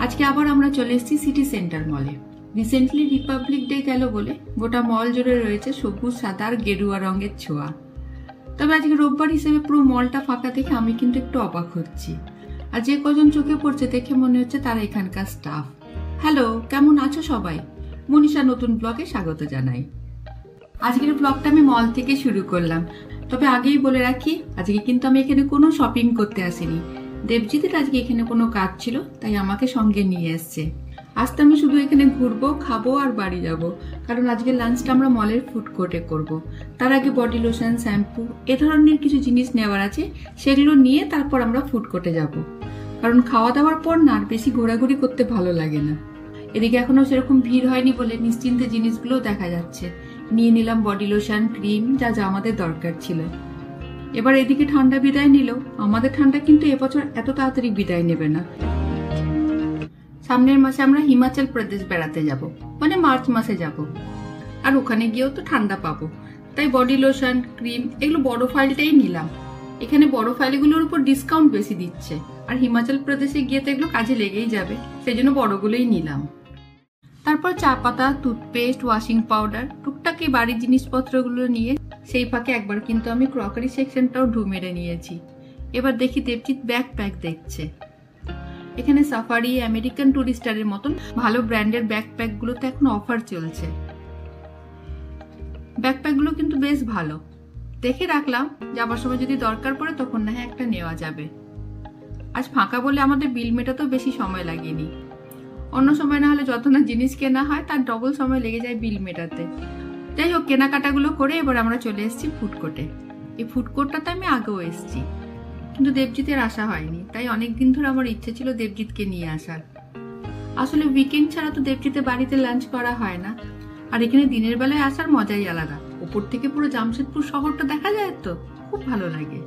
আজকে আবার আমরা চলে এসেছি সিটি সেন্টার মলে। রিসেন্টলি রিপাবলিক ডে গেল বলে গোটা মল জুড়ে রয়েছে সবুজ সাদা আর গেরুয়া রঙের ছোঁয়া। তবে আজকে রোববার হিসেবে পুরো মলটা ফাঁকা দেখে আমি কিন্তু একটু অবাক হচ্ছি। আর যে কজন চোখে পড়ছে দেখে মনে হচ্ছে তারা এখানকার স্টাফ। হ্যালো, কেমন আছো সবাই? মনীষা নতুন ব্লগে স্বাগত জানাই। আজকের ব্লগটা আমি মল থেকে শুরু করলাম। তবে আগেই বলে রাখি, আজকে কিন্তু আমি এখানে কোনো শপিং করতে আসিনি। দেবজিতের আজকে এখানে কোনো কাজ ছিল, তাই আমাকে সঙ্গে নিয়ে এসছে। আজ তো আমি শুধু এখানে ঘুরবো, খাবো আর বাড়ি যাব, কারণ আজকে লাঞ্চটা আমরা মলের ফুড কোর্টে করব। তার আগে বডি লোশন, শ্যাম্পু এ ধরনের কিছু জিনিস নেওয়ার আছে, সেগুলো নিয়ে তারপর আমরা ফুড কোর্টে যাব। কারণ খাওয়া দাওয়ার পর না আর বেশি ঘোরাঘুরি করতে ভালো লাগে না। এদিকে এখনো সেরকম ভিড় হয়নি বলে নিশ্চিন্তে জিনিসগুলো দেখা যাচ্ছে। নিয়ে নিলাম বডি লোশন, ক্রিম, যা যা আমাদের দরকার ছিল। এবার এদিকে ঠান্ডা বিদায় নিল। আমাদের ঠান্ডা কিন্তু এবছর এত তাড়াতাড়ি বিদায় নেবে না। সামনের মাসে আমরা হিমাচল প্রদেশ বেড়াতে যাব, মানে মার্চ মাসে যাব। আর ওখানে গিয়েও তো ঠান্ডা পাবো, তাই বডি লোশন, ক্রিম এগুলো বড় ফাইলটাই নিলাম। এখানে বড় ফাইলগুলোর উপর ডিসকাউন্ট বেশি দিচ্ছে, আর হিমাচল প্রদেশে গিয়ে তো এগুলো কাজে লেগেই যাবে, সেই জন্য বড়গুলোই নিলাম। তারপর চা পাতা, টুথপেস্ট, ওয়াশিং পাউডার, টুকটাক এই বাড়ির জিনিসপত্রগুলো নিয়ে সেই ফাঁকে একবার কিন্তু আমি ক্রকারি সেকশনটাও ঢু মেরে নিয়েছি। এবার দেখি দেবজিৎ ব্যাকপ্যাক দেখছে। এখানে সাফারি, আমেরিকান টুরিস্টারের মতন ভালো ব্র্যান্ডের ব্যাকপ্যাকগুলোতে এখন অফার চলছে। ব্যাকপ্যাকগুলো কিন্তু বেশ ভালো, দেখে রাখলাম, যাবার সময় যদি দরকার পড়ে তখন না একটা নেওয়া যাবে। আজ ফাঁকা বলে আমাদের বিল মেটাতেও বেশি সময় লাগেনি। অন্য সময় না হলে যত না জিনিস কেনা হয় তার ডবল সময় লেগে যায় বিল মেটাতে। যাই হোক, কেনাকাটাগুলো করে এবার আমরা চলে এসেছি ফুড কোর্টে। এই ফুড কোর্টটাতে আমি আগেও এসেছি, কিন্তু দেবজিতের আসা হয়নি, তাই অনেকদিন ধরে আমার ইচ্ছে ছিল দেবজিৎকে নিয়ে আসার। আসলে উইকেন্ড ছাড়া তো দেবজিতের বাড়িতে লাঞ্চ করা হয় না, আর এখানে দিনের বেলায় আসার মজাই আলাদা। উপর থেকে পুরো জামশেদপুর শহরটা দেখা যায়, তো খুব ভালো লাগে।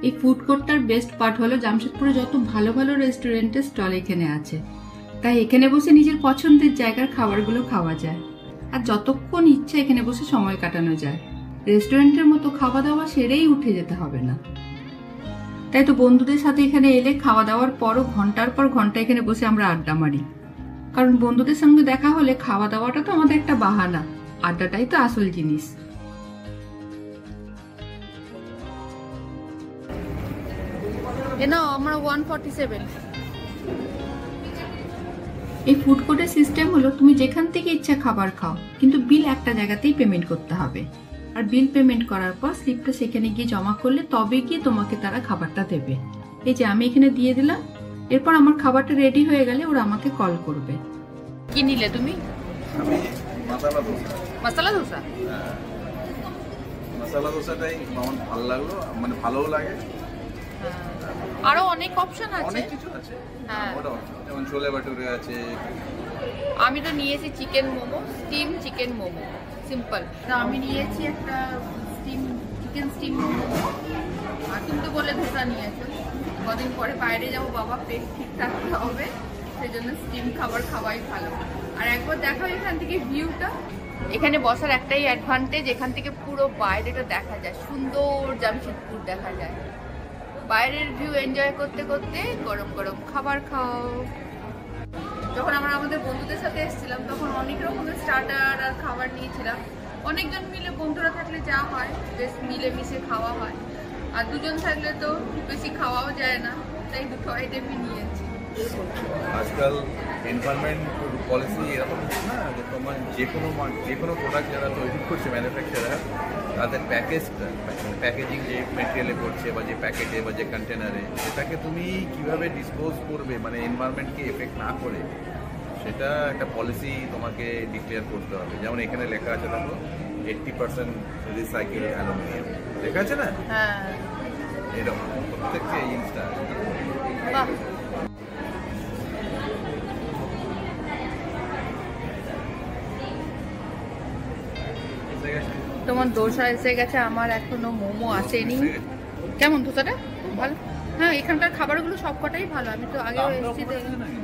এই ফুড কোর্টটার বেস্ট পার্ট হলো জামশেদপুরে যত ভালো ভালো রেস্টুরেন্টের স্টল এখানে আছে, তাই এখানে বসে নিজের পছন্দের জায়গার খাবারগুলো খাওয়া যায়। আর যতক্ষণ ইচ্ছা এখানে বসে সময় কাটানো যায়। রেস্টুরেন্টের মতো খাওয়া দাওয়া সেরেই উঠে যেতে হবে না। তাই তো বন্ধুদের সাথে এখানে এলে খাওয়া দাওয়ার পরও ঘন্টার পর ঘন্টা এখানে বসে আমরা আড্ডা মারি। কারণ বন্ধুদের সঙ্গে দেখা হলে খাওয়া দাওয়াটা তো আমাদের একটা বাহানা, আড্ডাটাই তো আসল জিনিস। আমরা 147। এই ফুড কোর্টের সিস্টেম হলো তুমি যেখান থেকে ইচ্ছা খাবার খাও, কিন্তু বিল একটা জায়গাতেই পেমেন্ট করতে হবে। আর বিল পেমেন্ট করার পর স্লিপটা সেখানে গিয়ে জমা করলে তবে গিয়ে তোমাকে তারা খাবারটা দেবে। এই যে আমি এখানে দিয়ে দিলাম, এরপর আমার খাবারটা রেডি হয়ে গেলে ওরা আমাকে কল করবে। কি নিলে তুমি? মশলা ধোসা। মশলা ধোসাটাই আমার ভালো লাগলো, মানে ভালোও লাগে। আরো অনেক অপশন আছে, অনেক কিছু আছে। হ্যাঁ, যেমন ছোলে ভাটুরে আছে। আমি তো নিয়েছি chicken momo, steam chicken momo, simple. আমি নিয়েছি একটা চিকেন স্টিম মোমো। আর তুমি তো বলে ধোসা নিয়েছো। কদিন পরে বাইরে যাবো, বাবা পেট ঠিক থাকতে হবে, সেই জন্য স্টিম খাবার খাওয়াই ভালো। আর একবার দেখো এখান থেকে ভিউটা। এখানে বসার একটাই অ্যাডভান্টেজ, এখান থেকে পুরো বাইরেটা দেখা যায়, সুন্দর জামশেদপুর দেখা যায়। বাইরের ভিউ এনজয় করতে করতে গরম গরম খাবার খাও। যখন আমরা আমাদের বন্ধুদের সাথে এসেছিলাম তখন অনেক রকমের স্টার্টার আর খাবার নিয়েছিলাম। অনেকজন মিলে, বন্ধুরা থাকলে যা হয় বেশ মিলে মিশে খাওয়া হয়, আর দুজন থাকলে তো বেশি খাওয়াও যায় না, তাই দুটো আইটেমই নিয়েছি। আজকাল এনভায়রনমেন্ট পলিসি এরকম না যে তোমার যে কোনো প্রোডাক্ট যারা তৈরি করছে ম্যানুফ্যাকচারার, তাদের প্যাকেজটা, প্যাকেজিং যে মেটেরিয়ালে করছে বা যে প্যাকেটে বা যে কন্টেনারে, সেটাকে তুমি কিভাবে ডিসপোজ করবে, মানে এনভায়রনমেন্টকে এফেক্ট না করে, সেটা একটা পলিসি তোমাকে ডিক্লেয়ার করতে হবে। যেমন এখানে লেখা আছে, দেখো 80% রিসাইকেল অ্যালুমিনিয়াম লেখা আছে না? হ্যাঁ, এরকম প্রত্যেকটা এই জিনিসটা। তোমার দোসা এসে গেছে, আমার এখনো মোমো আসেনি। কেমন দোসাটা? ভালো। হ্যাঁ, এখানকার খাবারগুলো সবকটাই ভালো। আমি তো আগেও এসেছি।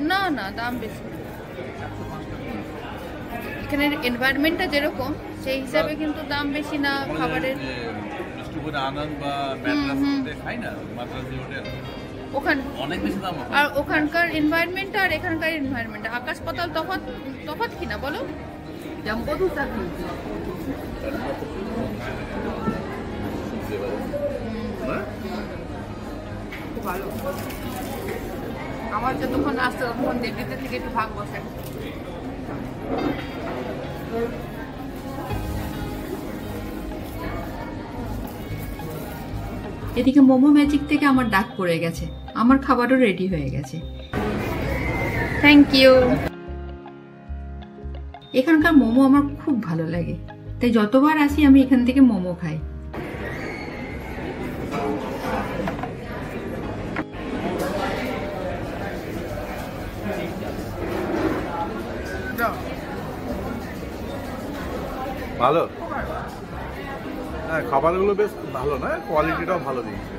না না, দাম বেশি। এখানের এনভায়রনমেন্টটা যেরকম সেই হিসাবে কিন্তু দাম বেশি না খাবারের। আনন্দ বা ম্যাড্রাসে খাই না, মাদ্রাজি হোটেল ওখানে অনেক বেশি দাম। আর ওখানকার এনভায়রনমেন্ট আর এখানকার এনভায়রনমেন্ট আকাশ পাতাল তফাৎ। তফাৎ কি না বলো? জম্বদুতা কিন্তু খুব ভালো। আমার যতক্ষণ আসতে ততক্ষণ দিল্লিতে থেকে একটু ভাগ বসে। এদিকে মোমো ম্যাজিক থেকে আমার ডাক পড়ে গেছে, আমার খাবারও রেডি হয়ে গেছে। Thank you. এখানকার মোমো আমার খুব ভালো লাগে, তাই যতবার আসি আমি এখান থেকে মোমো খাই। ভালো, হ্যাঁ খাবারগুলো বেশ ভালো, না কোয়ালিটিটাও ভালো দিয়েছে।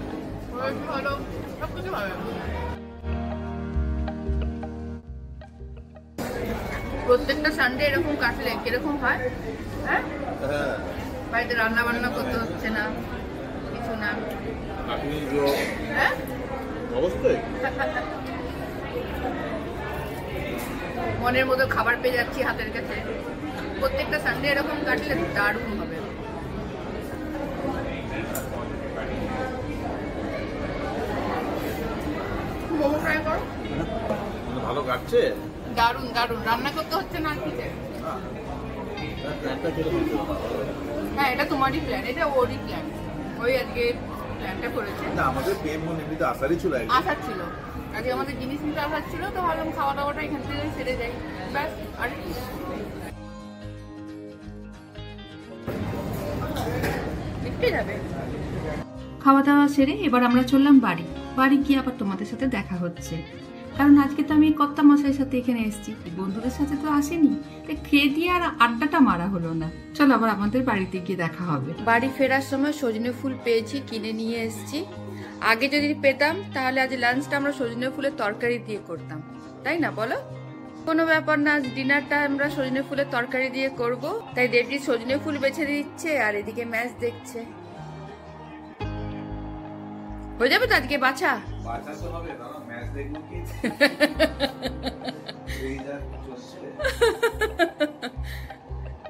প্রত্যেকটা সানডে এরকম কাটলে কিরকম হয়? হ্যাঁ, বাড়িতে রান্না বান্না করতে হচ্ছে না, কিছু না। হ্যাঁ অবশ্যই মনের মতো খাবার পেয়ে যাচ্ছি হাতের কাছে। প্রত্যেকটা সানডে এরকম কাটলে দারুণ হবে। মোমো ট্রাই করো, ভালো কাটছে, দারুণ দারুণ। রান্না করতে হচ্ছে না খেতে। হ্যাঁ এটা তোমারই প্ল্যান, এটা ওরই প্ল্যান। ওই আজকে প্ল্যানটা করেছে। না আমাদের পেমন এমনিতে আসারই ছিল, আসার ছিল আজকে আমাদের জিনিস নিতে আসার ছিল, তো ভাবলাম খাওয়া দাওয়াটা এখান থেকে সেরে যাই, ব্যাস। আর কি দেখতে যাবে। খাওয়া দাওয়া সেরে এবার আমরা চললাম বাড়ি। বাড়ি গিয়ে আবার তোমাদের সাথে দেখা হচ্ছে, কারণ আজকে তো আমি কর্তা মশাইয়ের সাথে এখানে এসেছি, বন্ধুদের সাথে তো আসেনি, তাই খেয়ে দিয়ে আর আড্ডাটা মারা হলো না। চলো আবার আমাদের বাড়িতে গিয়ে দেখা হবে। বাড়ি ফেরার সময় সজনে ফুল পেয়েছি, কিনে নিয়ে এসেছি। আগে যদি পেতাম তাহলে আজ লাঞ্চটা আমরা সজনে ফুলের তরকারি দিয়ে করতাম, তাই না বলো? কোনো ব্যাপার না, ডিনারটা আমরা সজনে ফুলের তরকারি দিয়ে করব। তাই দেবজি সজনে ফুল বেছে দিচ্ছে আর এদিকে ম্যাচ দেখছে। হয়ে যাবে তো আজকে বাছা?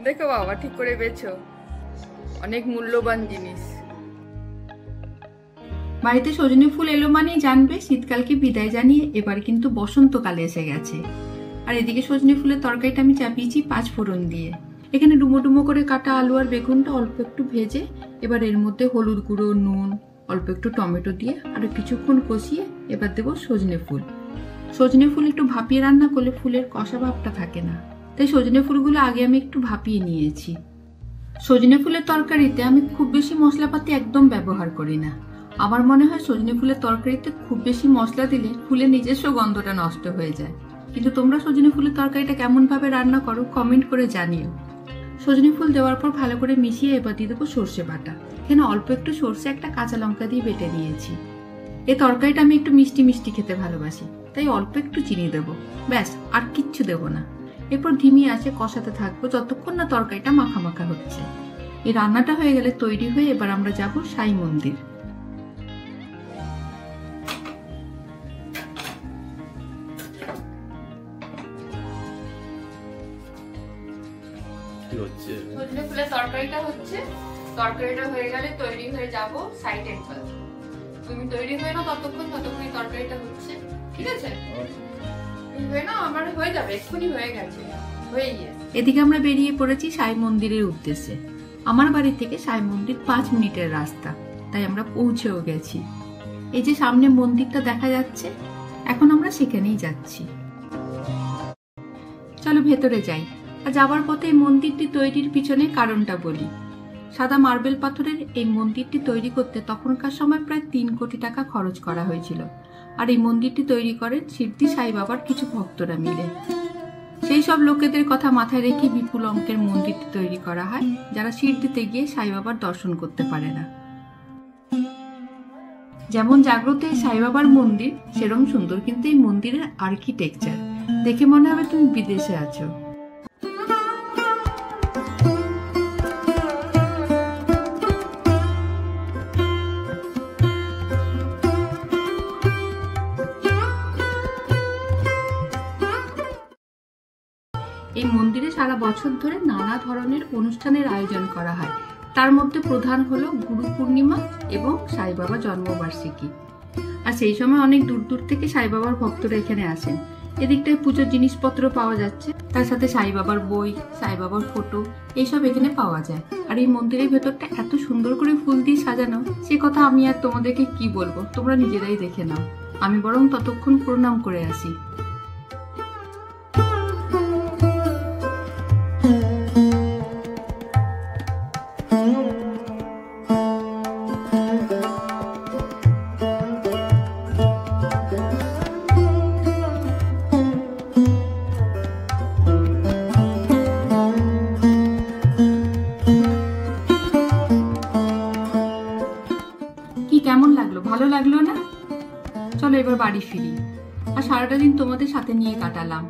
দেখো বাবা ঠিক করে বেছো, অনেক মূল্যবান জিনিস। বাড়িতে সজনে ফুল এলো মানেই জানবে শীতকালকে বিদায় জানিয়ে এবার কিন্তু বসন্তকালে এসে গেছে। আর এদিকে সজনে ফুলের তরকারিটা আমি চাপিয়েছি 5 ফোড়ন দিয়ে। এখানে ডুমো ডুমো করে কাটা আলু আর বেগুনটা অল্প একটু ভেজে এবার এর মধ্যে হলুদ গুঁড়ো, নুন, অল্প একটু টমেটো দিয়ে আরো কিছুক্ষণ কষিয়ে এবার দেবো সজনে ফুল। সজনে ফুল একটু ভাপিয়ে রান্না করলে ফুলের কষা ভাবটা থাকে না, তাই সজনে ফুলগুলো আগে আমি একটু ভাপিয়ে নিয়েছি। সজনে ফুলের তরকারিতে আমি খুব বেশি মশলাপাতি একদম ব্যবহার করি না। আমার মনে হয় সজনে ফুলের তরকারিতে খুব বেশি মশলা দিলে ফুলের নিজস্ব গন্ধটা নষ্ট হয়ে যায়। কিন্তু তোমরা সজনে ফুলের তরকারিটা কেমন ভাবে রান্না করো কমেন্ট করে জানিও। সজনে ফুল দেওয়ার পর ভালো করে মিশিয়ে এবার দিয়ে দেবো সর্ষে বাটা। এখানে অল্প একটু সর্ষে, একটা কাঁচা লঙ্কা দিয়ে বেটে নিয়েছি। এই তরকারিটা আমি একটু মিষ্টি মিষ্টি খেতে ভালোবাসি, তাই অল্প একটু চিনি দেবো, ব্যাস, আর কিচ্ছু দেবো না। এরপর ধিমি আঁচে কষাতে থাকবো যতক্ষণ না তরকারিটা মাখা মাখা হচ্ছে। এই রান্নাটা হয়ে গেলে তৈরি হয়ে এবার আমরা যাব সাই মন্দির। সজনে ফুলের তরকারিটা হচ্ছে, তরকারিটা হয়ে গেলে তৈরি হয়ে যাব সাই টেম্পল। তুমি তৈরি হয়ে নাও ততক্ষণ তরকারিটা হচ্ছে, ঠিক আছে? হয়ে নাও, আমার হয়ে যাবে, এক্ষুনি হয়ে গেছে, হয়ে গিয়েছে। এদিকে আমরা বেরিয়ে পড়েছি সাই মন্দিরের উদ্দেশ্যে। আমার বাড়ি থেকে সাই মন্দির 5 মিনিটের রাস্তা, তাই আমরা পৌঁছেও গেছি। এই যে সামনে মন্দিরটা দেখা যাচ্ছে, এখন আমরা সেখানেই যাচ্ছি। চলো ভেতরে যাই। আর যাবার পথে এই মন্দিরটি তৈরির পিছনে কারণটা বলি। সাদা মার্বেল পাথরের এই মন্দিরটি তৈরি করতে তখনকার সময় প্রায় 3 কোটি টাকা খরচ করা হয়েছিল। আর এই মন্দিরটি তৈরি করেন সিদ্ধি সাই বাবার কিছু ভক্তরা মিলে। সেই সব লোকেদের কথা মাথায় রেখে বিপুল অঙ্কের মন্দিরটি তৈরি করা হয়, যারা সিদ্ধিতে গিয়ে সাই বাবার দর্শন করতে পারে না। যেমন জাগ্রত এই সাই বাবার মন্দির, সেরকম সুন্দর কিন্তু এই মন্দিরের আর্কিটেকচার। দেখে মনে হবে তুমি বিদেশে আছো। সারা বছর ধরে নানা ধরনের অনুষ্ঠানের আয়োজন করা হয়। তার মধ্যে প্রধান হলো গুরু পূর্ণিমা এবং সাই বাবা জন্মবার্ষিকী। আর সেই সময় অনেক দূর দূর থেকে সাই বাবার ভক্তরা এখানে আসেন। এদিকটায় পুজোর জিনিসপত্র পাওয়া যাচ্ছে, তার সাথে সাই বাবার বই, সাই বাবার ফটো এইসব এখানে পাওয়া যায়। আর এই মন্দিরের ভেতরটা এত সুন্দর করে ফুল দিয়ে সাজানো, সে কথা আমি আর তোমাদেরকে কি বলবো, তোমরা নিজেরাই দেখে নাও। আমি বরং ততক্ষণ প্রণাম করে আসি। কেমন লাগলো? ভালো লাগলো না? চলো এবার বাড়ি ফিরি। আর সারাটা দিন তোমাদের সাথে নিয়ে কাটালাম।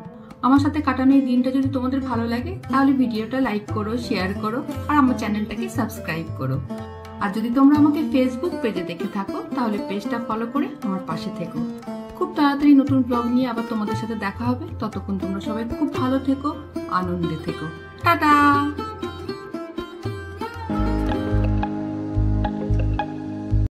আমার সাথে কাটানো এই দিনটা যদি তোমাদের ভালো লাগে তাহলে ভিডিওটা লাইক করো, শেয়ার করো আর আমার চ্যানেলটাকে সাবস্ক্রাইব করো। আর যদি তোমরা আমাকে ফেসবুক পেজে দেখে থাকো তাহলে পেজটা ফলো করে আমার পাশে থেকো। খুব তাড়াতাড়ি নতুন ব্লগ নিয়ে আবার তোমাদের সাথে দেখা হবে। ততক্ষণ তোমরা সবাই খুব ভালো থেকো, আনন্দে থেকো। টাটা।